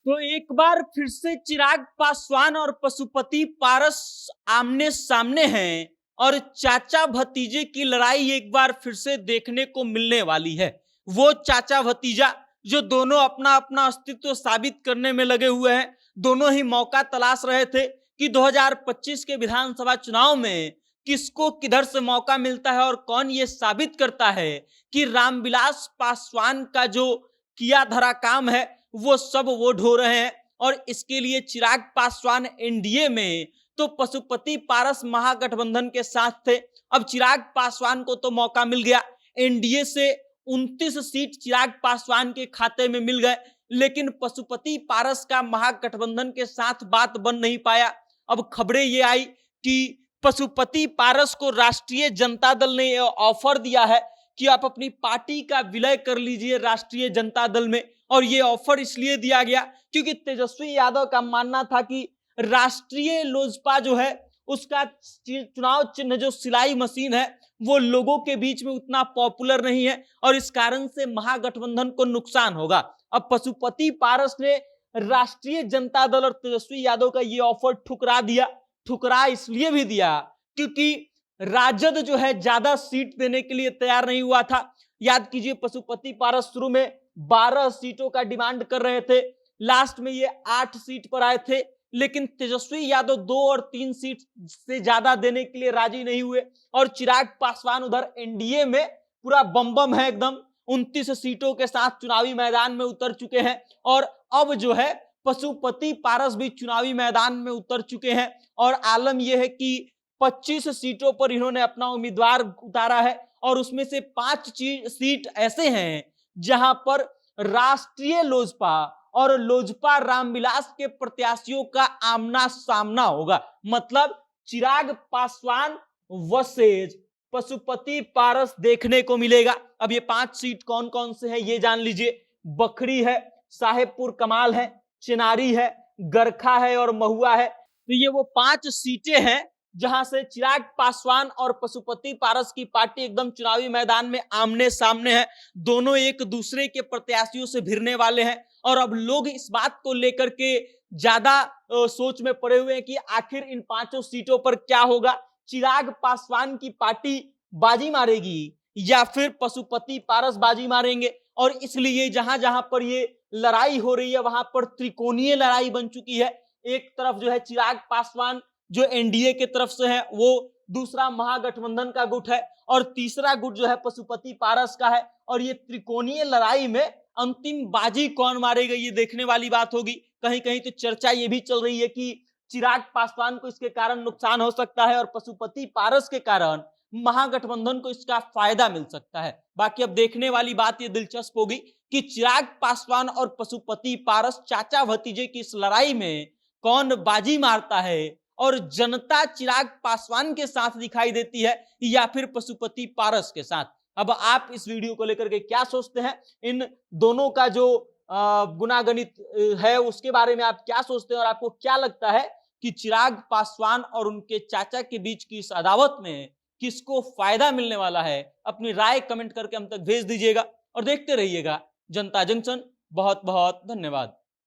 तो एक बार फिर से चिराग पासवान और पशुपति पारस आमने सामने हैं और चाचा भतीजे की लड़ाई एक बार फिर से देखने को मिलने वाली है। वो चाचा भतीजा जो दोनों अपना अपना अस्तित्व साबित करने में लगे हुए हैं, दोनों ही मौका तलाश रहे थे कि 2025 के विधानसभा चुनाव में किसको किधर से मौका मिलता है और कौन ये साबित करता है कि रामविलास पासवान का जो किया धरा काम है वो सब वो ढो रहे हैं। और इसके लिए चिराग पासवान एनडीए में तो पशुपति पारस महागठबंधन के साथ थे। अब चिराग पासवान को तो मौका मिल गया, एनडीए से 29 सीट चिराग पासवान के खाते में मिल गए, लेकिन पशुपति पारस का महागठबंधन के साथ बात बन नहीं पाया। अब खबरें ये आई कि पशुपति पारस को राष्ट्रीय जनता दल ने ऑफर दिया है कि आप अपनी पार्टी का विलय कर लीजिए राष्ट्रीय जनता दल में। और ये ऑफर इसलिए दिया गया क्योंकि तेजस्वी यादव का मानना था कि राष्ट्रीय लोजपा जो है उसका चुनाव चिन्ह जो सिलाई मशीन है वो लोगों के बीच में उतना पॉपुलर नहीं है और इस कारण से महागठबंधन को नुकसान होगा। अब पशुपति पारस ने राष्ट्रीय जनता दल और तेजस्वी यादव का ये ऑफर ठुकरा दिया। ठुकरा इसलिए भी दिया क्योंकि राजद जो है ज्यादा सीट देने के लिए तैयार नहीं हुआ था। याद कीजिए, पशुपति पारस शुरू में 12 सीटों का डिमांड कर रहे थे, लास्ट में ये 8 सीट पर आए थे, लेकिन तेजस्वी यादव 2 और 3 सीट से ज्यादा देने के लिए राजी नहीं हुए। और चिराग पासवान उधर एनडीए में पूरा बम बम है एकदम, 29 सीटों के साथ चुनावी मैदान में उतर चुके हैं। और अब जो है पशुपति पारस भी चुनावी मैदान में उतर चुके हैं और आलम यह है कि 25 सीटों पर इन्होंने अपना उम्मीदवार उतारा है और उसमें से 5 सीट ऐसे हैं जहां पर राष्ट्रीय लोजपा और लोजपा रामविलास के प्रत्याशियों का आमना सामना होगा। मतलब चिराग पासवान वर्सेज पशुपति पारस देखने को मिलेगा। अब ये 5 सीट कौन कौन से हैं ये जान लीजिए। बखरी है, साहेबपुर कमाल है, चिनारी है, गरखा है और महुआ है। तो ये वो 5 सीटें हैं जहां से चिराग पासवान और पशुपति पारस की पार्टी एकदम चुनावी मैदान में आमने सामने है। दोनों एक दूसरे के प्रत्याशियों से भिड़ने वाले हैं और अब लोग इस बात को लेकर के ज्यादा सोच में पड़े हुए हैं कि आखिर इन 5 सीटों पर क्या होगा। चिराग पासवान की पार्टी बाजी मारेगी या फिर पशुपति पारस बाजी मारेंगे। और इसलिए जहां जहां पर ये लड़ाई हो रही है वहां पर त्रिकोणीय लड़ाई बन चुकी है। एक तरफ जो है चिराग पासवान जो एनडीए के तरफ से है, वो दूसरा महागठबंधन का गुट है और तीसरा गुट जो है पशुपति पारस का है। और ये त्रिकोणीय लड़ाई में अंतिम बाजी कौन मारेगा ये देखने वाली बात होगी। कहीं कहीं तो चर्चा ये भी चल रही है कि चिराग पासवान को इसके कारण नुकसान हो सकता है और पशुपति पारस के कारण महागठबंधन को इसका फायदा मिल सकता है। बाकी अब देखने वाली बात ये दिलचस्प होगी कि चिराग पासवान और पशुपति पारस चाचा भतीजे की इस लड़ाई में कौन बाजी मारता है और जनता चिराग पासवान के साथ दिखाई देती है या फिर पशुपति पारस के साथ। अब आप इस वीडियो को लेकर के क्या सोचते हैं, इन दोनों का जो गुनागणित है उसके बारे में आप क्या सोचते हैं और आपको क्या लगता है कि चिराग पासवान और उनके चाचा के बीच की इस अदावत में किसको फायदा मिलने वाला है? अपनी राय कमेंट करके हम तक भेज दीजिएगा और देखते रहिएगा जनता जंक्शन। बहुत बहुत धन्यवाद।